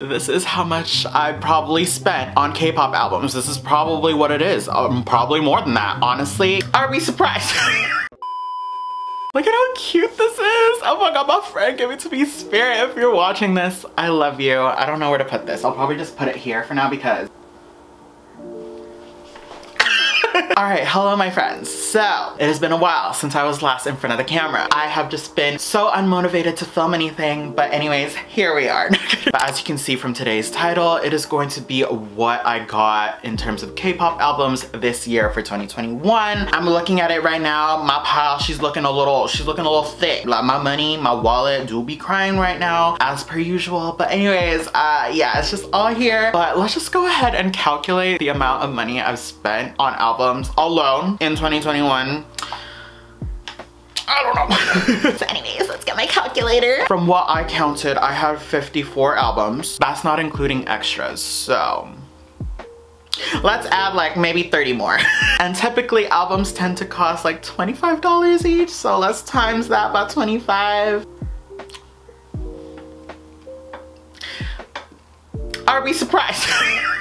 This is how much I probably spent on K-pop albums. This is probably what it is. Probably more than that, honestly. Are we surprised? Look at how cute this is. Oh my god, my friend gave it to me. Spirit, if you're watching this, I love you. I don't know where to put this. I'll probably just put it here for now because... Alright, hello my friends. So, it has been a while since I was last in front of the camera. I have just been so unmotivated to film anything, but anyways, here we are. But as you can see from today's title, it is going to be what I got in terms of K-pop albums this year for 2021. I'm looking at it right now. My pile, she's looking a little thick. Like my money, my wallet do be crying right now, as per usual. But anyways, yeah, it's just all here. But let's just go ahead and calculate the amount of money I've spent on albums alone in 2021. I don't know. So anyways, let's get my calculator. From what I counted, I have 54 albums. That's not including extras, so let's add like maybe 30 more. And typically albums tend to cost like $25 each, so let's times that by 25. Are we surprised?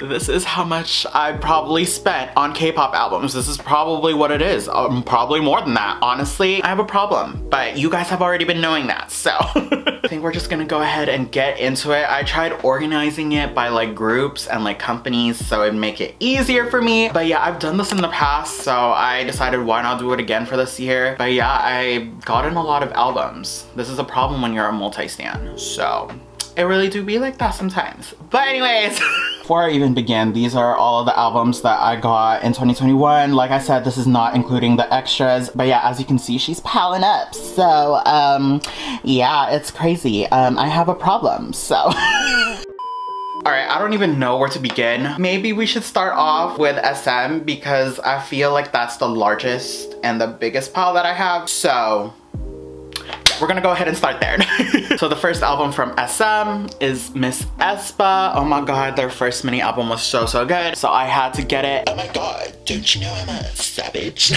This is how much I probably spent on K-pop albums. This is probably what it is. Probably more than that. Honestly, I have a problem, but you guys have already been knowing that, so. I think we're just gonna go ahead and get into it. I tried organizing it by like groups and like companies so it'd make it easier for me. But yeah, I've done this in the past, so I decided why not do it again for this year. But yeah, I got in a lot of albums. This is a problem when you're a multi-stan, so. It really do be like that sometimes. But anyways, before I even begin, these are all of the albums that I got in 2021. Like I said, this is not including the extras. But yeah, as you can see, she's piling up. So, yeah, it's crazy. I have a problem, so. Alright, I don't even know where to begin. Maybe we should start off with SM because I feel like that's the largest and the biggest pile that I have. So we're gonna go ahead and start there. So the first album from SM is Miss aespa. Oh my god, their first mini album was so good. So I had to get it. Oh my god, don't you know I'm a savage?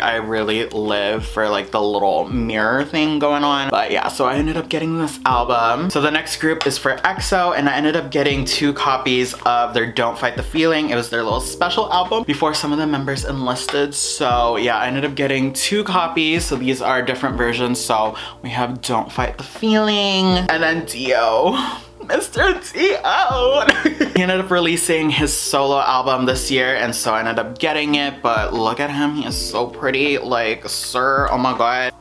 I really live for like the little mirror thing going on. But yeah, so I ended up getting this album. So the next group is for EXO, and I ended up getting 2 copies of their Don't Fight the Feeling. It was their little special album before some of the members enlisted. So yeah, I ended up getting 2 copies. So these are different versions. So we have Don't Fight the Feeling, and then Dio. Mr. Dio! He ended up releasing his solo album this year, and so I ended up getting it, but look at him, he is so pretty, like, sir, oh my god.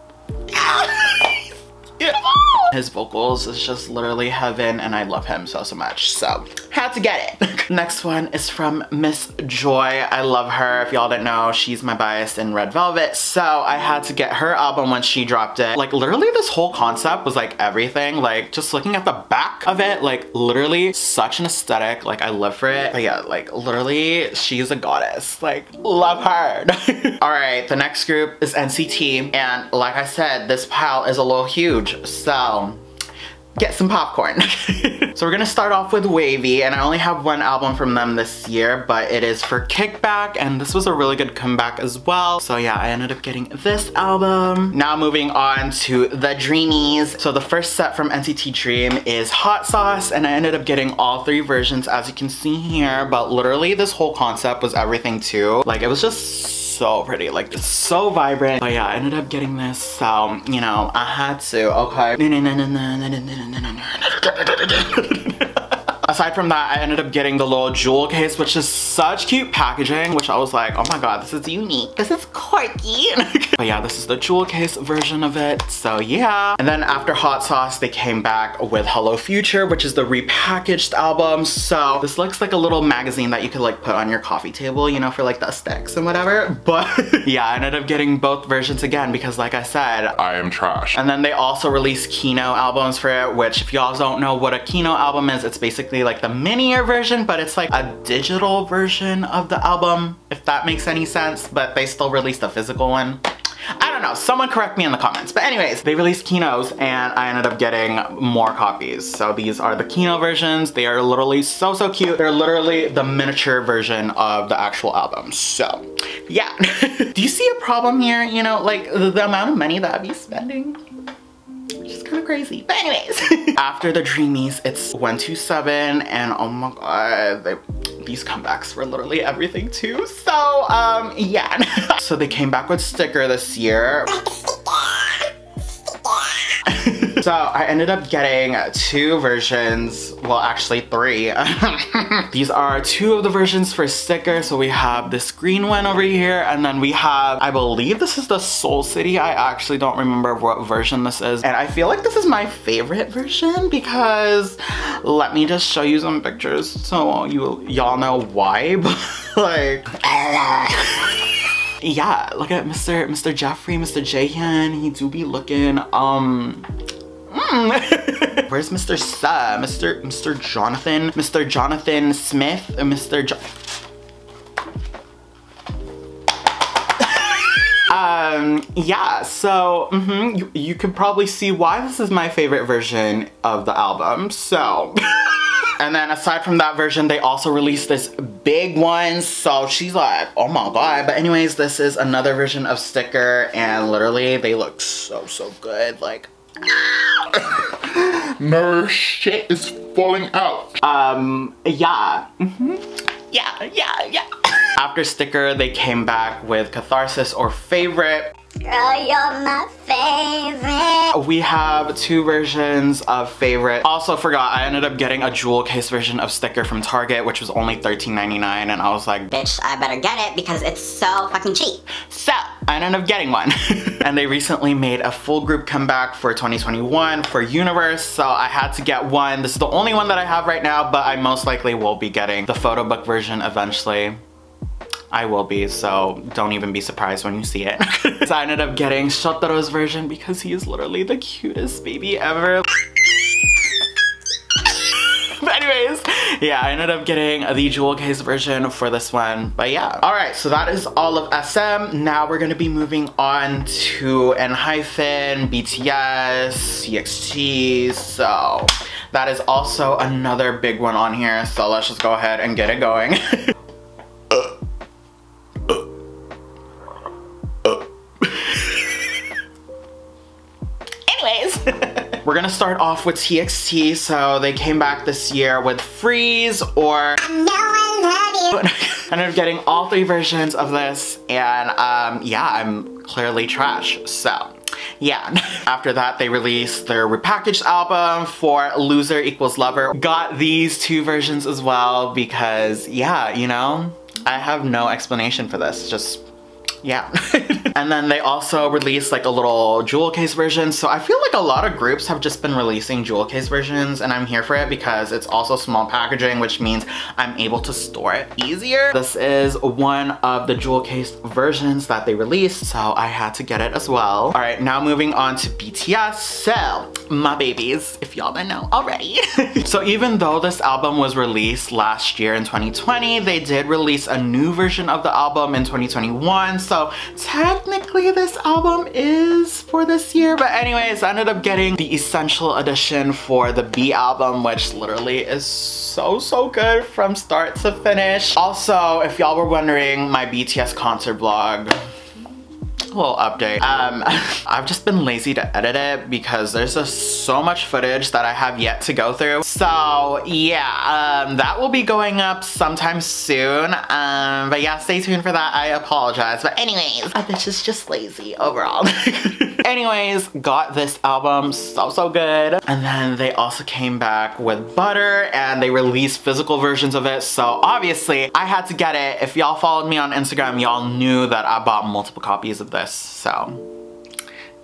His vocals is just literally heaven, and I love him so much, so had to get it. Next one is from Miss Joy. I love her. If y'all didn't know, she's my bias in Red Velvet, so I had to get her album when she dropped it. Like literally this whole concept was like everything, like just looking at the back of it, like literally such an aesthetic, like I live for it. But yeah, like literally she's a goddess, like love her. All right, the next group is NCT, and like I said, this pile is a little huge, so get some popcorn. So we're gonna start off with Wavy, and I only have 1 album from them this year, but it is for Kickback, and this was a really good comeback as well. So yeah, I ended up getting this album. Now moving on to the Dreamies. So the first set from NCT Dream is Hot Sauce, and I ended up getting all 3 versions as you can see here, but literally this whole concept was everything too. Like it was just so pretty, like it's so vibrant. But yeah, I ended up getting this, so you know, I had to, okay. Aside from that, I ended up getting the little jewel case, which is such cute packaging, which I was like, oh my god, this is unique. This is quirky. But yeah, this is the jewel case version of it, so yeah. And then after Hot Sauce, they came back with Hello Future, which is the repackaged album. So this looks like a little magazine that you could like put on your coffee table, you know, for like the aesthetics and whatever. But yeah, I ended up getting both versions again because like I said, I am trash. And then they also released Kino albums for it, which if y'all don't know what a Kino album is, it's basically like the minier version, but it's like a digital version of the album, if that makes any sense, but they still released a physical one. I don't know, someone correct me in the comments. But anyways, they released Kinos and I ended up getting more copies. So these are the Kino versions. They are literally so cute. They're literally the miniature version of the actual album. So yeah. Do you see a problem here? You know, like the amount of money that I'd be spending? Just kind of crazy. But anyways, after the Dreamies, it's 127, and oh my god, these comebacks were literally everything too. So, yeah. So they came back with Sticker this year. So I ended up getting 2 versions, well actually 3. These are 2 of the versions for Sticker. So we have this green one over here, and then we have, I believe this is the Soul City. I actually don't remember what version this is. And I feel like this is my favorite version because let me just show you some pictures so y'all know why. Like, yeah, look at Mr. Jeffrey, Mr. Jaehyun. He do be looking, where's Mr. Suh? Mr. Jonathan? Mr. Jonathan Smith? Yeah, so, you can probably see why this is my favorite version of the album, so. And then aside from that version, they also released this big one. So she's like, oh my god. But anyways, this is another version of Sticker, and literally they look so good. Like, no shit is falling out. Yeah. Yeah. After Sticker, they came back with Catharsis or Favorite. Girl, you're my favorite. We have 2 versions of Favorite. Also forgot, I ended up getting a jewel case version of Sticker from Target, which was only $13.99, and I was like, bitch, I better get it because it's so fucking cheap. So I ended up getting one. And they recently made a full group comeback for 2021 for Universe, so I had to get one. This is the only one that I have right now, but I most likely will be getting the photo book version eventually. I will be, so don't even be surprised when you see it. So I ended up getting Shotaro's version because he is literally the cutest baby ever. But anyways, yeah, I ended up getting the jewel case version for this one. But yeah. Alright, so that is all of SM. Now we're gonna be moving on to Enhypen, BTS, EXT. So that is also another big one on here. So let's just go ahead and get it going. We're gonna start off with TXT. So they came back this year with Freeze or I ended up getting all 3 versions of this, and yeah, I'm clearly trash, so yeah. After that, they released their repackaged album for Loser Equals Lover. Got these 2 versions as well because yeah, you know, I have no explanation for this, just yeah. And then they also released like a little jewel case version. So I feel like a lot of groups have just been releasing jewel case versions, and I'm here for it because it's also small packaging, which means I'm able to store it easier. This is one of the jewel case versions that they released, so I had to get it as well. All right, now moving on to BTS. So my babies, if y'all didn't know already. So even though this album was released last year in 2020, they did release a new version of the album in 2021. So technically this album is for this year, but anyways, I ended up getting the essential edition for the B album, which literally is so good from start to finish. Also, if y'all were wondering, my BTS concert vlog, a little update. I've just been lazy to edit it because there's just so much footage that I have yet to go through. So yeah, that will be going up sometime soon. But yeah, stay tuned for that. I apologize. But anyways, a bitch is just lazy overall. Anyways, got this album, so good. And then they also came back with Butter, and they released physical versions of it. So obviously I had to get it. If y'all followed me on Instagram, y'all knew that I bought multiple copies of this. So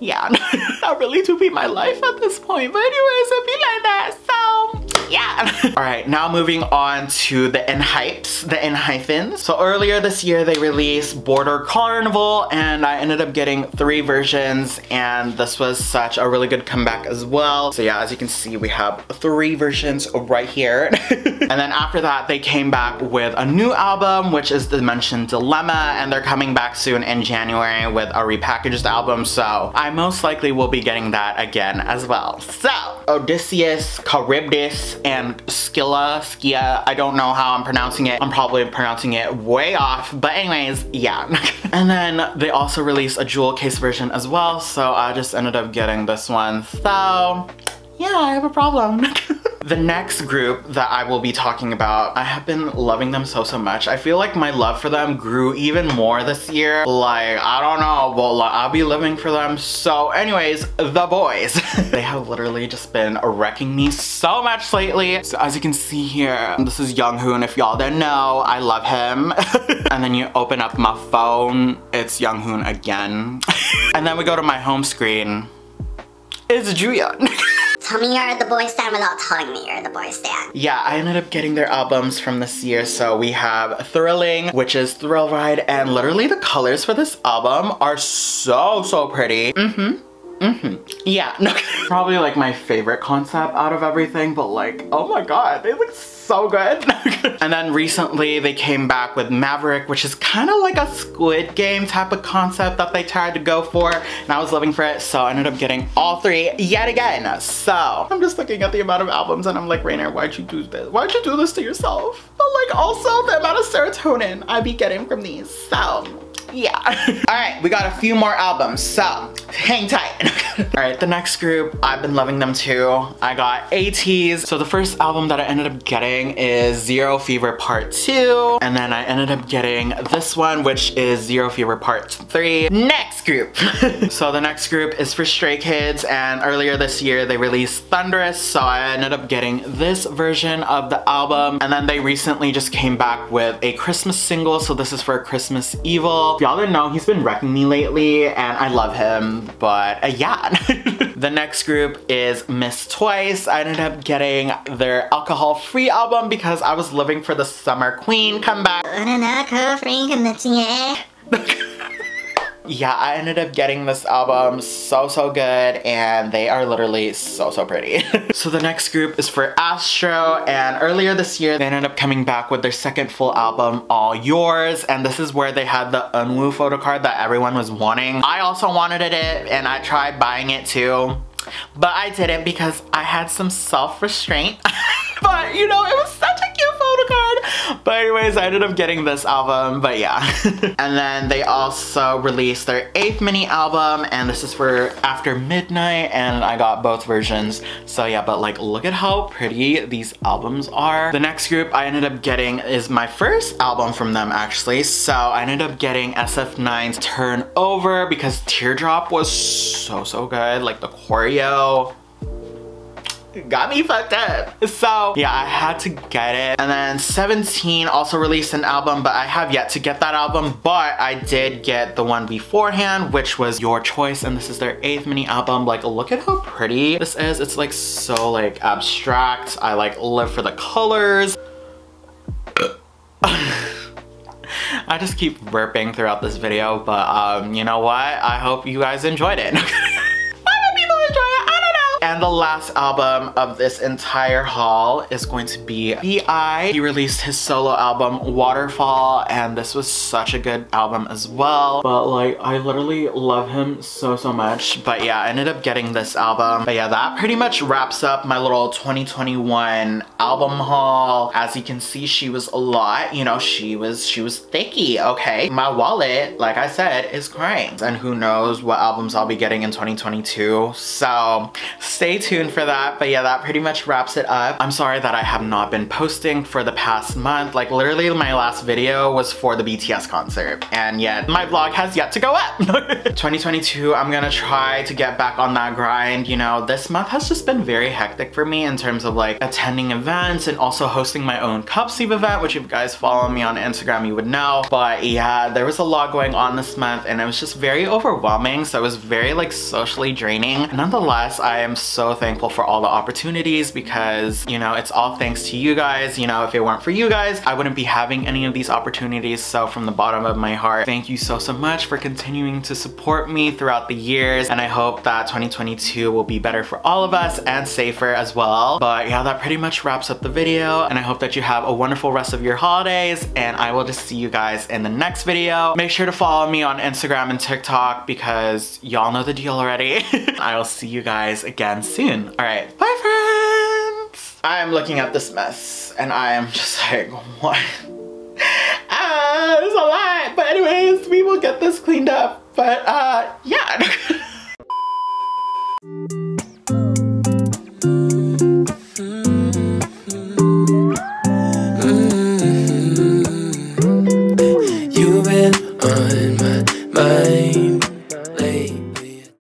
yeah, that really do be my life at this point. But anyways, it be like that, so yeah. All right, now moving on to the Enhypen. So earlier this year, they released Border Carnival, and I ended up getting 3 versions, and this was such a really good comeback as well. So yeah, as you can see, we have 3 versions right here. And then after that, they came back with a new album, which is Dimension Dilemma, and they're coming back soon in January with a repackaged album. So I most likely will be getting that again as well. So Odysseus, Charybdis, and Skia. I don't know how I'm pronouncing it. I'm probably pronouncing it way off, but anyways, yeah. And then they also released a jewel case version as well, so I just ended up getting this one. So yeah, I have a problem. The next group that I will be talking about, I have been loving them so much. I feel like my love for them grew even more this year. Like, I don't know, but like, I'll be living for them. So anyways, the Boyz. They have literally just been wrecking me so much lately. So as you can see here, this is Younghoon. If y'all didn't know, I love him. And then you open up my phone, it's Younghoon again. And then we go to my home screen, it's Juyeon. Tell me you're the Boyz stan without telling me you're the Boyz stan. Yeah, I ended up getting their albums from this year. So we have Thrilling, which is Thrill Ride, and literally the colors for this album are so pretty. Yeah, no. Probably like my favorite concept out of everything, but like, oh my god, they look so good. And then recently they came back with Maverick, which is kind of like a Squid Game type of concept that they tried to go for, and I was living for it, so I ended up getting all three yet again. So I'm just looking at the amount of albums and I'm like, Rainer, why'd you do this? Why'd you do this to yourself? But like also the amount of serotonin I be getting from these, so yeah. All right, we got a few more albums, so hang tight. All right, the next group, I've been loving them too. I got ATEEZ. So the first album that I ended up getting is Zero Fever Part 2. And then I ended up getting this one, which is Zero Fever Part 3. Next group. So the next group is for Stray Kids, and earlier this year they released Thunderous, so I ended up getting this version of the album. And then they recently just came back with a Christmas single, so this is for Christmas Evil. If y'all didn't know, he's been wrecking me lately and I love him, but yeah. The next group is Miss Twice. I ended up getting their alcohol-free album because I was living for the Summer Queen comeback. Yeah, I ended up getting this album so good, and they are literally so pretty. So the next group is for Astro, and earlier this year they ended up coming back with their second full album, All Yours, and this is where they had the Unwoo photo card that everyone was wanting. I also wanted it, and I tried buying it too, but I didn't because I had some self-restraint. But you know, it was such a cute photo card. But anyways, I ended up getting this album, but yeah. And then they also released their 8th mini album, and this is for After Midnight, and I got both versions. So yeah, but like, look at how pretty these albums are. The next group I ended up getting is my first album from them actually. So I ended up getting SF9's Turn Over because Teardrop was so good. Like the choreo got me fucked up. So yeah, I had to get it. And then 17 also released an album, but I have yet to get that album, but I did get the one beforehand, which was Your Choice, and this is their 8th mini album. Like, look at how pretty this is. It's like so like abstract. I like live for the colors. I just keep burping throughout this video, but you know what? I hope you guys enjoyed it. And the last album of this entire haul is going to be B.I. He released his solo album Waterfall, and this was such a good album as well. But like, I literally love him so much. But yeah, I ended up getting this album. But yeah, that pretty much wraps up my little 2021 album haul. As you can see, she was a lot. You know, she was thicky, okay? My wallet, like I said, is crying. And who knows what albums I'll be getting in 2022. So stay tuned for that. But yeah, that pretty much wraps it up. I'm sorry that I have not been posting for the past month. Like literally my last video was for the BTS concert, and yet my vlog has yet to go up. 2022, I'm gonna try to get back on that grind. You know, this month has just been very hectic for me in terms of like attending events and also hosting my own cup sleeve event, which if you guys follow me on Instagram, you would know. But yeah, there was a lot going on this month and it was just very overwhelming. So it was very like socially draining. Nonetheless, I am so thankful for all the opportunities because, you know, it's all thanks to you guys. You know, if it weren't for you guys, I wouldn't be having any of these opportunities. So from the bottom of my heart, thank you so much for continuing to support me throughout the years. And I hope that 2022 will be better for all of us and safer as well. But yeah, that pretty much wraps up the video. And I hope that you have a wonderful rest of your holidays. And I will just see you guys in the next video. Make sure to follow me on Instagram and TikTok because y'all know the deal already. I will see you guys again soon. All right, bye friends. I am looking at this mess and I am just like, what? It's a lot. But anyways, we will get this cleaned up. But yeah.